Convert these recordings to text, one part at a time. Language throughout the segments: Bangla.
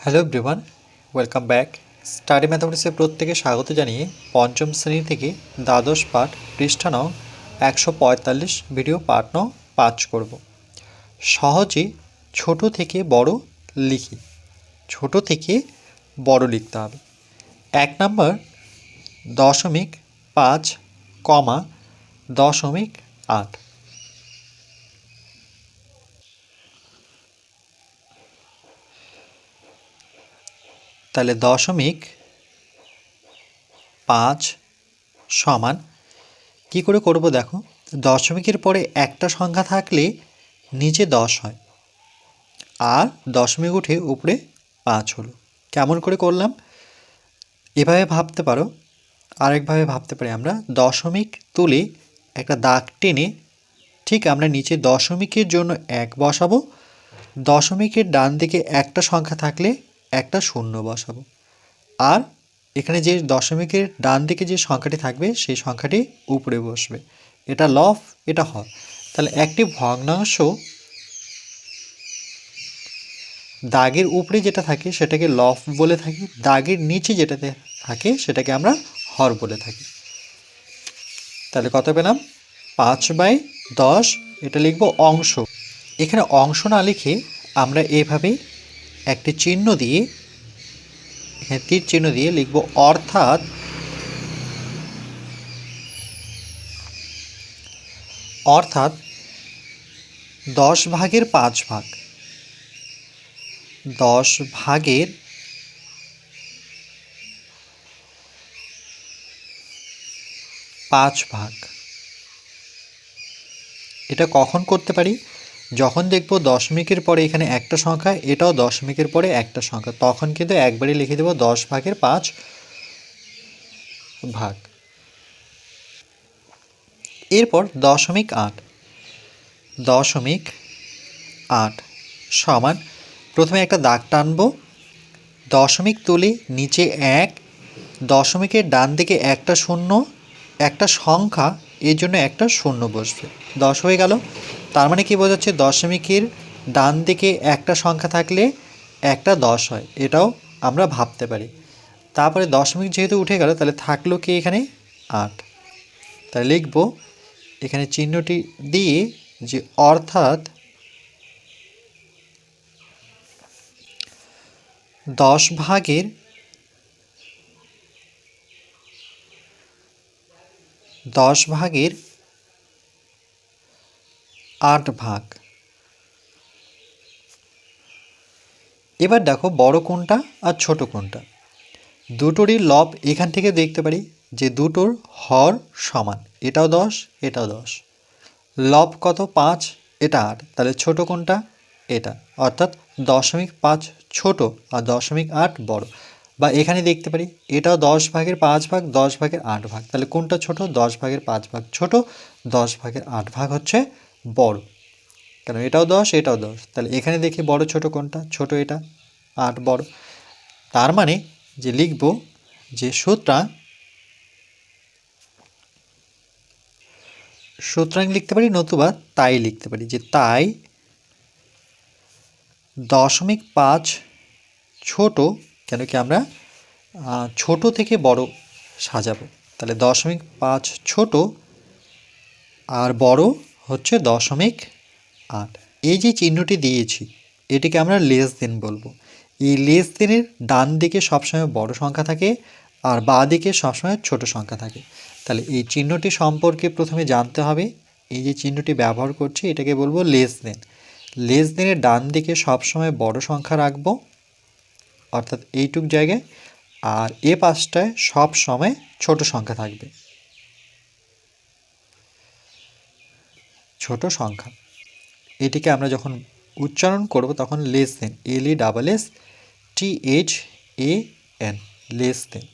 Hello everyone, welcome back. Study ম্যাথামেটিক্সে প্রত্যেকে স্বাগত জানিয়ে পঞ্চম শ্রেণী থেকে দ্বাদশ পাঠ পৃষ্ঠা নং 145 ভিডিও পাঠ নং 5 করব। সহজে ছোট থেকে বড় লিখি। ছোট থেকে বড় লিখতে হবে। 1 নম্বর 0.5, 0.8। তাহলে 0.5 সমান কী করে করব দেখো, দশমিকের পরে একটা সংখ্যা থাকলে নিচে 10 হয় আর দশমিক উঠে উপরে 5 হলো। কেমন করে করলাম এভাবে ভাবতে পারো, আরেকভাবে ভাবতে পারি আমরা, দশমিক তুলে একটা দাগ টেনে ঠিক আমরা নিচে দশমিকের জন্য 1 বসাবো, দশমিকের ডান দিকে একটা সংখ্যা থাকলে একটা শূন্য বসাবো, আর এখানে যে দশমিকের ডান দিকে যে সংখ্যাটি থাকবে সেই সংখ্যাটি উপরে বসবে। এটা লব, এটা হর। তাহলে একটি ভগ্নাংশ দাগের উপরে যেটা থাকে সেটাকে লব বলে থাকি, দাগের নিচে যেটাতে থাকে সেটাকে আমরা হর বলে থাকি। তাহলে কত পেলাম? 5/10। এটা লিখব অংশ। এখানে অংশ না লিখে আমরা এভাবে একটি চিহ্ন দিয়ে, এখানে তীর চিহ্ন দিয়ে লিখব অর্থাৎ 10/5 ভাগ। 10/5 ভাগ। এটা কখন করতে পারি? যখন দেখব দশমিকের পরে এখানে একটা সংখ্যা, এটাও দশমিকের পরে একটা সংখ্যা, তখন কিন্তু একবারে লিখে দেব 10/5 ভাগ। এরপর 0.8 সমান প্রথমে একটা দাগ টানবো, দশমিক তুলে নিচে 1, দশমিকের ডান দিকে একটা শূন্য, একটা সংখ্যা, এর জন্য একটা শূন্য বসবে। 10 হয়ে গেল। তার মানে কি বোঝাচ্ছে? দশমিকের ডান দিকে একটা সংখ্যা থাকলে একটা 10 হয়, এটাও আমরা ভাবতে পারি। তারপরে দশমিক যেহেতু উঠে গেল, তাহলে থাকলো কি এখানে 8। তাহলে লিখব এখানে চিহ্নটি দিয়ে যে অর্থাৎ 10/8 ভাগ। এবার দেখো বড় কোনটা আর ছোট কোনটা। দুটোরই লব এখান থেকে দেখতে পারি যে দুটোর হর সমান, এটাও 10, এটাও 10। লব কত? 5, এটা 8। তাহলে ছোট কোনটা? এটা, অর্থাৎ 0.5 ছোট আর 0.8 বড়। বা এখানে দেখতে পারি এটাও 10/5 ভাগ, 10/8 ভাগ। তাহলে কোনটা ছোট? 10/5 ভাগ ছোট, 10/8 ভাগ হচ্ছে বড়। কেন? এটাও 10, এটাও 10। তাহলে এখানে দেখি বড় ছোট কোনটা? ছোট এটা, 8 বড়। তার মানে যে লিখব যে সুতরাং লিখতে পারি, নতুবা তাই লিখতে পারি যে তাই 0.5 ছোট। কেন কি আমরা ছোট থেকে বড় সাজাবো। তাহলে 0.5 ছোট আর বড় হচ্ছে 0.8। এই যে চিহ্নটি দিয়েছি এটিকে আমরা লেস দেন বলবো। এই লেস দেনের ডান দিকে সবসময় বড় সংখ্যা থাকে আর বাঁ দিকে সবসময় ছোট সংখ্যা থাকে। তাহলে এই চিহ্নটি সম্পর্কে প্রথমে জানতে হবে। এই যে চিহ্নটি ব্যবহার করছি এটাকে বলবো লেস দেন। লেস দেনের ডান দিকে সবসময় বড় সংখ্যা রাখবো, অর্থাৎ এইটুক জায়গায়, আর এ পাশটায় সব সময় ছোট সংখ্যা থাকবে, ছোট সংখ্যা। এটিকে আমরা যখন উচ্চারণ করব তখন less than, LESSTHAN, less than.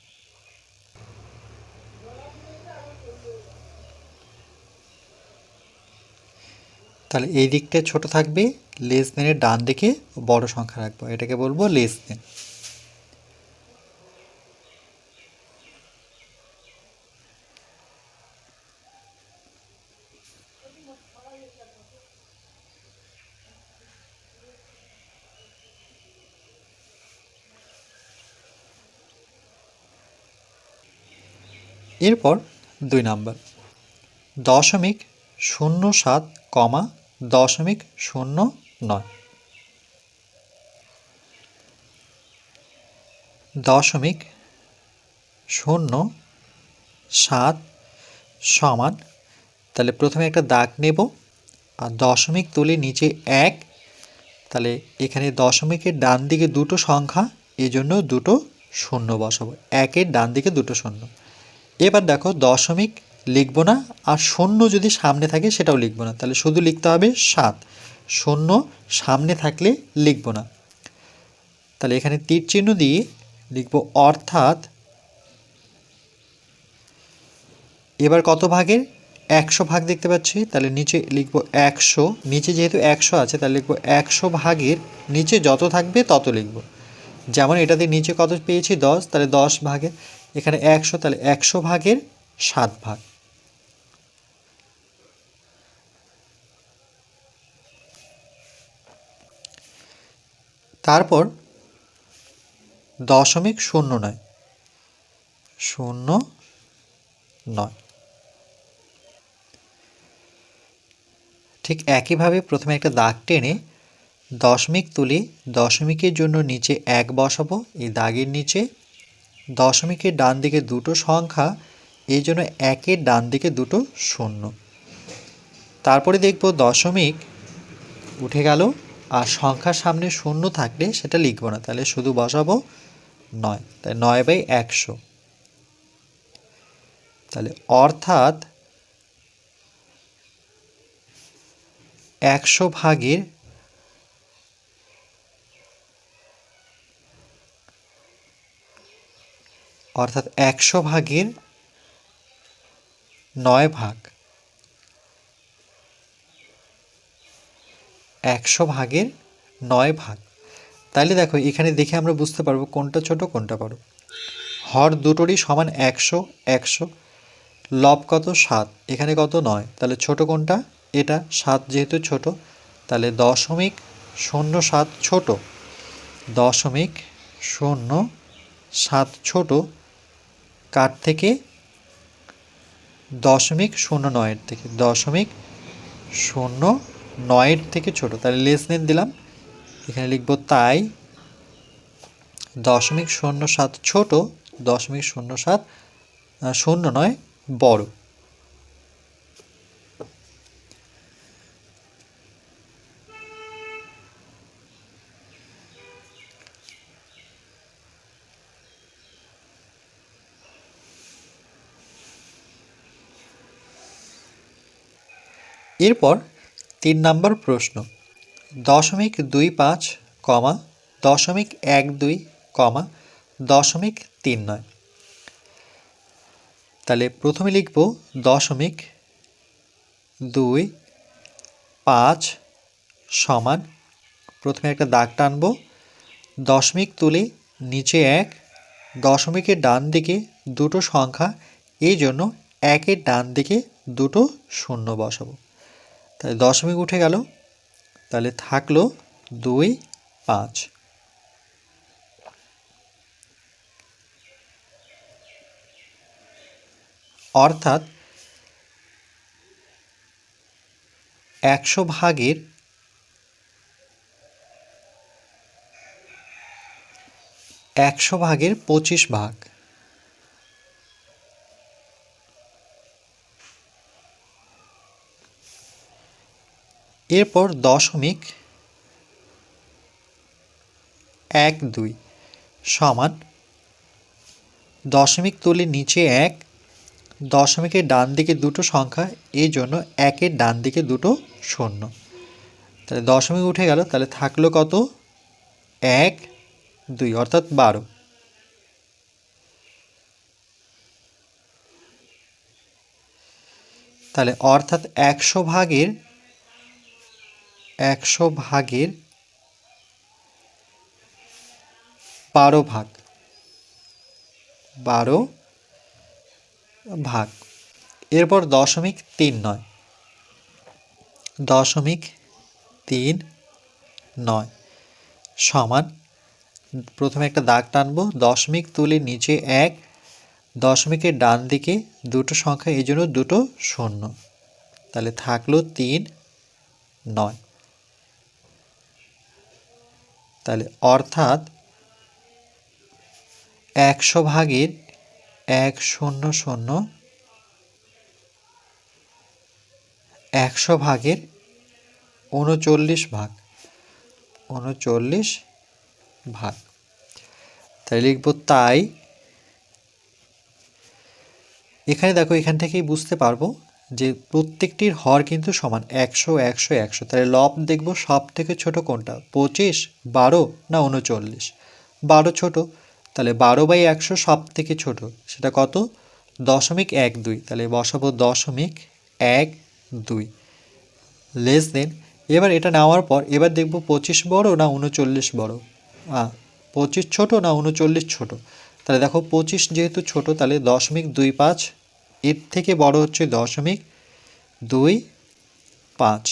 তাহলে এই দিকটা ছোট থাকবে, লেস দেনের ডান দিকে বড় সংখ্যা রাখবো, এটাকে বলবো লেস দেন। এরপর 2 নাম্বার 0.07 কমা 0.09 0.07 সমান, তাহলে প্রথমে একটা দাগ নেব আর দশমিক তুলে নিচে 1, তাহলে এখানে দশমিকের ডান দিকে দুটো সংখ্যা, এই জন্য দুটো শূন্য বসাবো, 1-এর ডান দিকে দুটো শূন্য। এবার দেখো দশমিক লিখব না, আর শূন্য যদি সামনে থাকে সেটাও লিখব না, তাহলে শুধু লিখতে হবে 7, শূন্য সামনে থাকলে লিখব না। তাহলে এখানে তীর চিহ্ন দিয়ে লিখব অর্থাৎ, এবার কত ভাগের 100 ভাগ দেখতে পাচ্ছি, তাহলে নিচে লিখব 100, নিচে যেহেতু 100 আছে তাহলে লিখব 100 ভাগের নিচে যত থাকবে তত লিখব। যেমন এটাতে নিচে কত পেয়েছি 10, তাহলে 10 ভাগের, এখানে 100 তাহলে 100 ভাগের 7 ভাগ। তারপর 0.09 ঠিক একইভাবে প্রথমে একটা দাগ টেনে দশমিক তুলে দশমিকের জন্য নিচে 1 বসাবো, এই দাগের নিচে দশমিকের ডান দিকে দুটো সংখ্যা, এই জন্য 1-এর ডান দিকে দুটো শূন্য। তারপরে দেখব দশমিক উঠে গেল আর সংখ্যার সামনে শূন্য থাকলে সেটা লিখব না, তাহলে শুধু বসাবো 9, তাই 9/100। তাহলে অর্থাৎ 100 ভাগের 9 ভাগ, 100 ভাগের 9 ভাগ। তাহলে দেখো এখানে দেখে আমরা বুঝতে পারবো কোনটা ছোট কোনটা বড়। হর দুটোরই সমান 100 100, লব কত 7, এখানে কত 9, তাহলে ছোট কোনটা, এটা 7 যেহেতু ছোট, তাহলে 0.07 ছোট, 0.07 ছোট কার থেকে, 0.09 থেকে, 0.09 থেকে ছোট, তাহলে লেস দেন দিলাম, এখানে লিখব তাই 0.07 ছোট, 0.07 বড়। এরপর 3 নাম্বার প্রশ্ন 0.25 কমা 0.12 কমা 0.39। তাহলে প্রথমে লিখব 0.25 সমান, প্রথমে একটা দাগ টানব, দশমিক তুলে নিচে 1, দশমিকের ডান দিকে দুটো সংখ্যা, এই জন্য 1-এর ডান দিকে দুটো শূন্য বসাবো, তাহলে দশমিক উঠে গেল, তাহলে থাকলো 2 5। অর্থাৎ 100 ভাগের 25 ভাগ। এরপর 0.12 সমান, দশমিক তুলে নিচে 1, দশমিকের ডান দিকে দুটো সংখ্যা, এই জন্য 1-এর ডান দিকে দুটো শূন্য, তাহলে দশমিক উঠে গেল, তাহলে থাকলো কত 1 2 অর্থাৎ 12। তাহলে অর্থাৎ 100 ভাগের 12 ভাগ, 12 ভাগ। এরপর 0.39 সমান, প্রথমে একটা দাগ টানবো, দশমিক তুলে নিচে 1, দশমিকের ডান দিকে দুটো সংখ্যা, এই জন্য দুটো শূন্য, তাহলে থাকলো 3, 9। তাহলে অর্থাৎ 100 ভাগের 100, 100 ভাগের 39 ভাগ, 39 ভাগ। তাই লিখব তাই। এখানে দেখো, এখান থেকেই বুঝতে পারবো যে প্রত্যেকটির হর কিন্তু সমান, 100, 100, 100। তাহলে লব দেখব সব থেকে ছোট কোনটা, 25, 12 না 39? 12 ছোট, তাহলে 12/100 সব থেকে ছোট, সেটা কত, 0.12। তাহলে বসাবো 0.12 লেস দেন। এবার এটা নেওয়ার পর এবার দেখব 25 বড় না 39 বড়, 25 ছোট না 39 ছোট। তাহলে দেখো 25 যেহেতু ছোট, তাহলে 0.25, এর থেকে বড় হচ্ছে 0.25,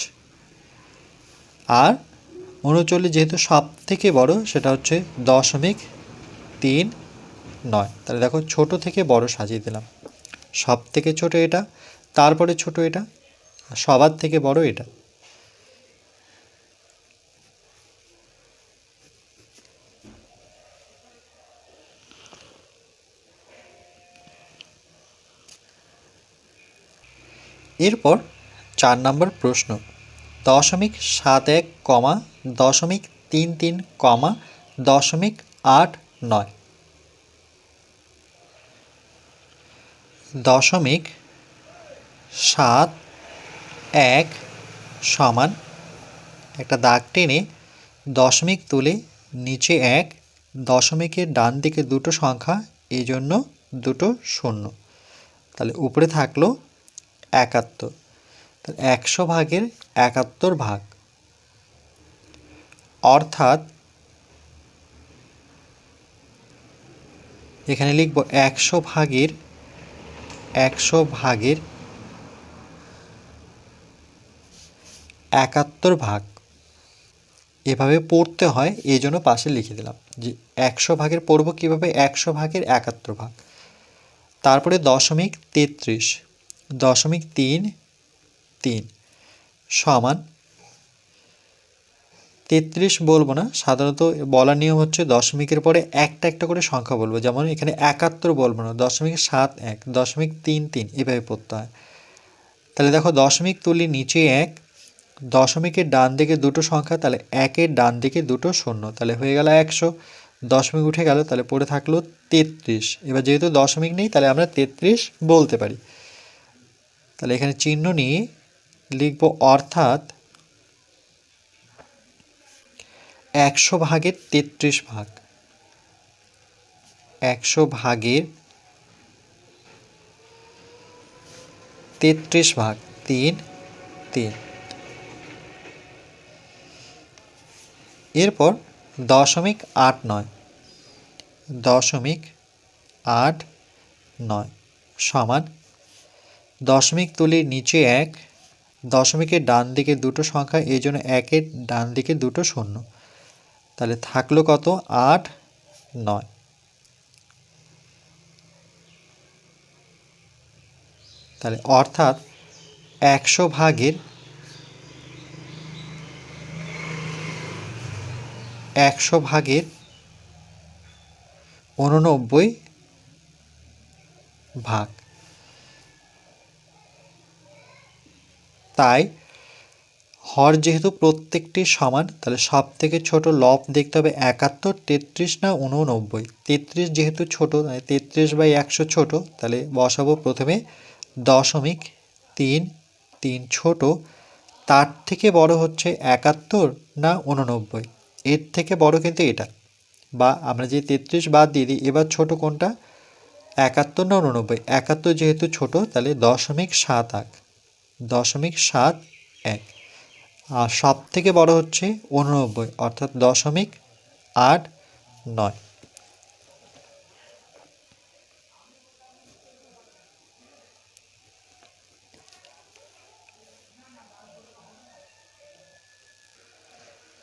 আর 39 যেহেতু সব থেকে বড়, সেটা হচ্ছে 0.39। তাহলে দেখো ছোট থেকে বড় সাজিয়ে দিলাম, সব থেকে ছোট এটা, তারপরে ছোট এটা, সবার থেকে বড় এটা। এরপর 4 নম্বর প্রশ্ন, 0.71, 0.33, 0.89। 0.71 সমান, একটা দাগ টেনে দশমিক তুলে নিচে 1, দশমিকের ডান দিকে দুটো সংখ্যা, এই জন্য দুটো শূন্য, তাহলে উপরে থাকলো 71। তাহলে 100 ভাগের 71 ভাগ, অর্থাৎ এখানে লিখব 100 ভাগের 71 ভাগ। এভাবে পড়তে হয়, এই জন্য পাশে লিখে দিলাম যে 100 ভাগের পড়ব কীভাবে, 100 ভাগের 71 ভাগ। তারপরে 0.33, 0.33 সমান, 33 বলবো না, সাধারণত বলার নিয়ম হচ্ছে দশমিকের পরে একটা একটা করে সংখ্যা বলবো, যেমন এখানে 71 বলবো না, 0.71, 0.33 এভাবে পড়তে হয়। তাহলে দেখো দশমিক তুলি নিচে 1, দশমিকের ডান দিকে দুটো সংখ্যা, তাহলে 1-এর ডান দিকে দুটো শূন্য, তাহলে হয়ে গেল 100, দশমিক উঠে গেল, তাহলে পড়ে থাকলো 33। এবার যেহেতু দশমিক নেই, তাহলে আমরা 33 বলতে পারি। তাহলে এখানে চিহ্ন নিয়ে লিখব, অর্থাৎ 100 ভাগের 33 ভাগ, 100 ভাগের 33 ভাগ, 3, 3। এরপর 0.89, 0.89 সমান, দশমিক তুলি নিচে 1, দশমিকের ডান দিকে দুটো সংখ্যা, এই জন্য 1-এর ডান দিকে দুটো শূন্য, তাহলে থাকলো কত, 8, 9। তাহলে অর্থাৎ 100 ভাগের 89 ভাগ। তাই হর যেহেতু প্রত্যেকটি সমান, তাহলে সব থেকে ছোট লব দেখতে হবে 71, 33 না 89। 33 যেহেতু ছোট, 33/100 ছোট, তাহলে বসাবো প্রথমে 0.33 ছোট, তার থেকে বড় হচ্ছে 71 না 89? এর থেকে বড় কিন্তু এটা, বা আমরা যে 33 বাদ দিয়ে দিই, এবার ছোট কোনটা, 71 না 89? 71 যেহেতু ছোট, তাহলে 0.71, 0.71। আর সব থেকে বড় হচ্ছে 89, অর্থাৎ 0.89।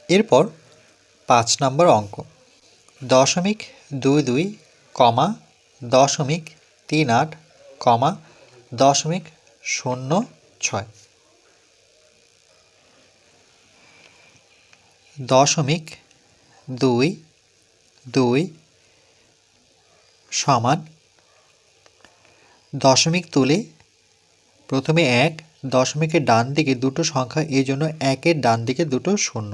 এরপর 5 নম্বর অঙ্ক, 0.22, 0.33, 38, কমা 0.06। 0.22 সমান দশমিক তুলে প্রথমে 1, দশমিকের ডান দিকে দুটো সংখ্যা, এই জন্য 1-এর ডান দিকে দুটো শূন্য,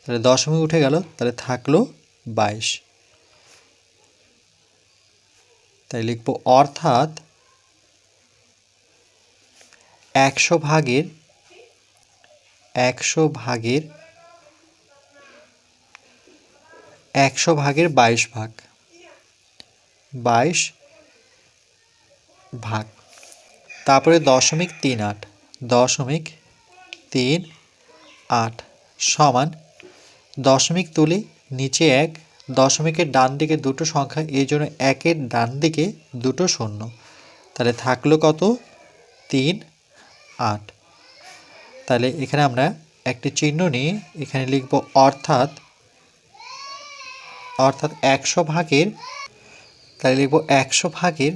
তাহলে দশমিক উঠে গেল, তাহলে থাকলো 22। তাই লিখব অর্থাৎ 100 ভাগের 22 ভাগ, 22 ভাগ, তারপরে 0.38 সমান দশমিক তুলে নিচে 1, দশমিকের ডান দিকে দুটো সংখ্যা, এই জন্য 1-এর ডান দিকে দুটো শূন্য, তাহলে থাকলো কত? 38। তাহলে এখানে আমরা একটি চিহ্ন নিয়ে এখানে লিখব অর্থাৎ 100 ভাগের, তাহলে লিখব 100 ভাগের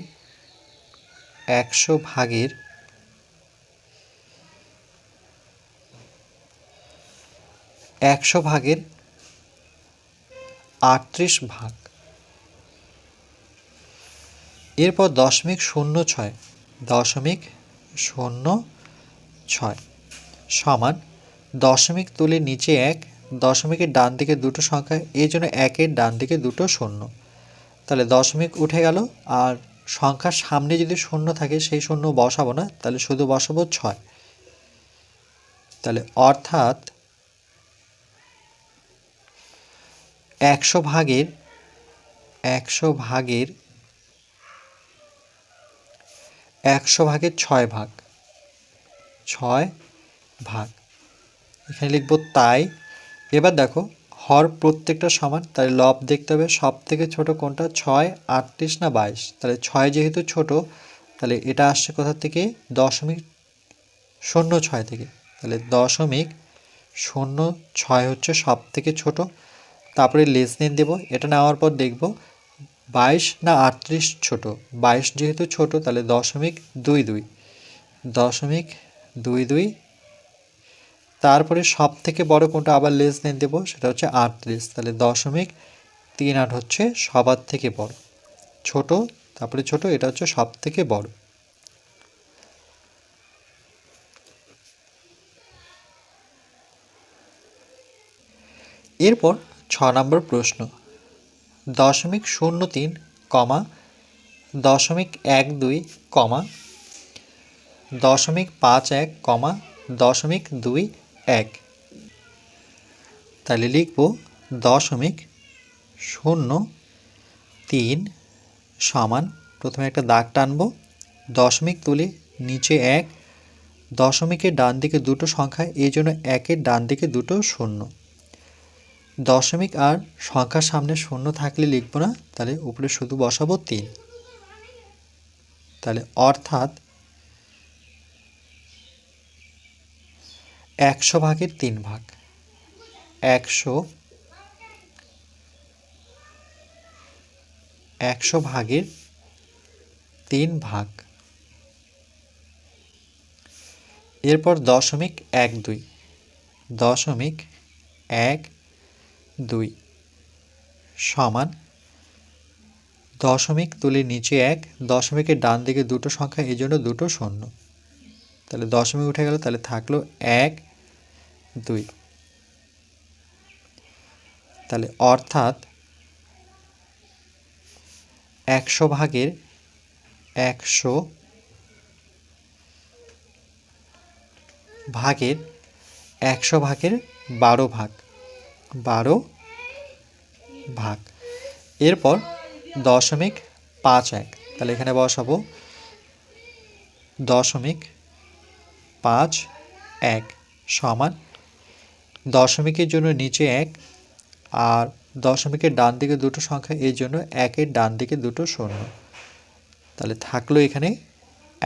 38 ভাগ। এরপর 0.06 সমান দশমিক তুলে নিচে 1, দশমিকের ডান দিকে দুটো সংখ্যা, এই জন্য 1-এর ডান দিকে দুটো শূন্য, তাহলে দশমিক উঠে গেল, আর সংখ্যার সামনে যদি শূন্য থাকে সেই শূন্য বসাবো না, তাহলে শুধু বসাবো 6। তাহলে অর্থাৎ 100 ভাগের 6 ভাগ, এখানে লিখব তাই। এবার দেখো হর প্রত্যেকটা সমান, তাহলে লব দেখতে হবে সব থেকে ছোট কোনটা, 6, 38 না 22, তাহলে 6 যেহেতু ছোট, তাহলে এটা আসছে কোথা থেকে, 0.06 থেকে, তাহলে 0.06 হচ্ছে সব থেকে ছোট, তারপরে লেস দেন দেব, এটা নেওয়ার পর দেখব 22 না 38 ছোট, 22 যেহেতু ছোট, তাহলে 0.22, তারপরে সব থেকে বড় কোনটা, আবার লেস দেন দেব, সেটা হচ্ছে 38, তাহলে 0.38 হচ্ছে সবার থেকে বড়, ছোট তারপরে ছোট, এটা হচ্ছে সব থেকে বড়। এরপর 6 নম্বর প্রশ্ন, 0.03, 0.12, 0.51, 0.21, তাহলে লিখব 0.03 সমান, প্রথমে একটা দাগ টানবো, দশমিক তুলে নিচে 1, দশমিকের ডান দিকে দুটো সংখ্যা, এই জন্য 1-এর ডান দিকে দুটো শূন্য, দশমিক আর সংখ্যার সামনে শূন্য থাকলে লিখব না, তাহলে উপরে শুধু বসাবো 3। তাহলে অর্থাৎ 100 ভাগের 3 ভাগ, 100 ভাগের 3 ভাগ। এরপর 0.12 সমান দশমিক তুলে নিচে 1, দশমিকের ডান দিকে দুটো সংখ্যা, এই জন্য দুটো শূন্য, তাহলে দশমিক উঠে গেল, তাহলে থাকলো 1, 2, তাহলে অর্থাৎ 100 ভাগের 12 ভাগ। এরপর 0.51, তাহলে এখানে বসাবো 0.51 সমান দশমিকের জন্য নিচে 1, আর দশমিকের ডান দিকে দুটো সংখ্যা, এই জন্য 1-এর ডান দিকে দুটো শূন্য, তাহলে থাকলো এখানে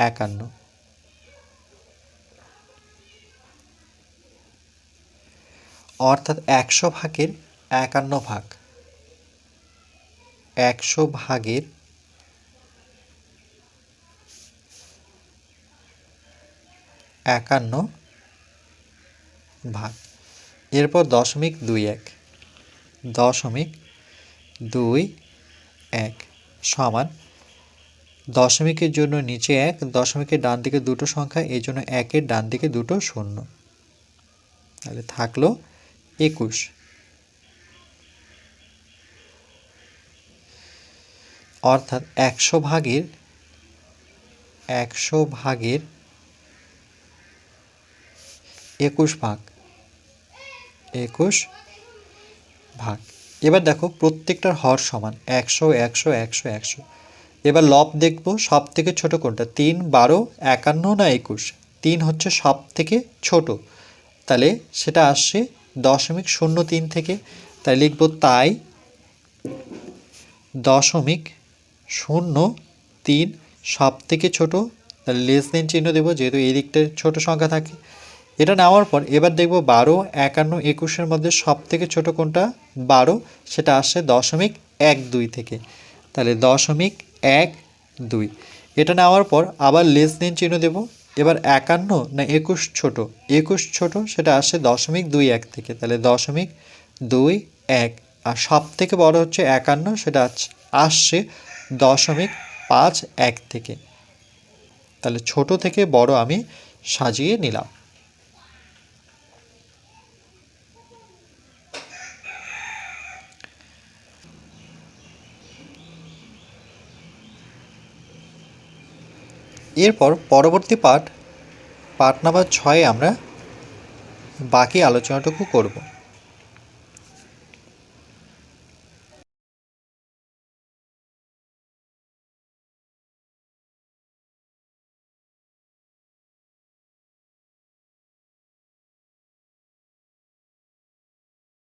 51। অর্থাৎ 100 ভাগের 51 ভাগ, 100 ভাগের 51 ভাগ, এরপর 0.21 0.21 সমান দশমিকের জন্য নিচে 1, দশমিকের ডান দিকে দুটো সংখ্যা, এই জন্য 1-এর ডান দিকে দুটো শূন্য, তাহলে থাকলো 21। অর্থাৎ 100 ভাগের 21 ভাগ, 21 ভাগ। এবার দেখো প্রত্যেকটার হর সমান 100 100 100 100। এবার লব দেখব সব থেকে ছোট কোনটা, 3 12 51 না 21। 3 হচ্ছে সব থেকে ছোট, তাহলে সেটা আসছে 0.03 থেকে, তাই লিখব তাই 0.03 সব থেকে ছোট, তাহলে লেস দেন চিহ্ন দেবো যেহেতু এই দিকটা ছোট সংখ্যা থাকে। এটা নেওয়ার পর এবার দেখব 12 51 21-এর মধ্যে সব থেকে ছোট কোনটা, 12, সেটা আসছে 0.12 থেকে, তাহলে 0.12। এটা নেওয়ার পর আবার লেস দেন চিহ্ন দেব। এবার 51 না 21 ছোট, 21 ছোট, সেটা আসছে 0.21 থেকে, তাহলে 0.21। আর সব থেকে বড় হচ্ছে 51, সেটা আসছে 0.51 থেকে, তাহলে ছোট থেকে বড় আমি সাজিয়ে নিলাম। এরপর পরবর্তী পাঠ নাম্বার 6 আমরা বাকি আলোচনাটুকু করব।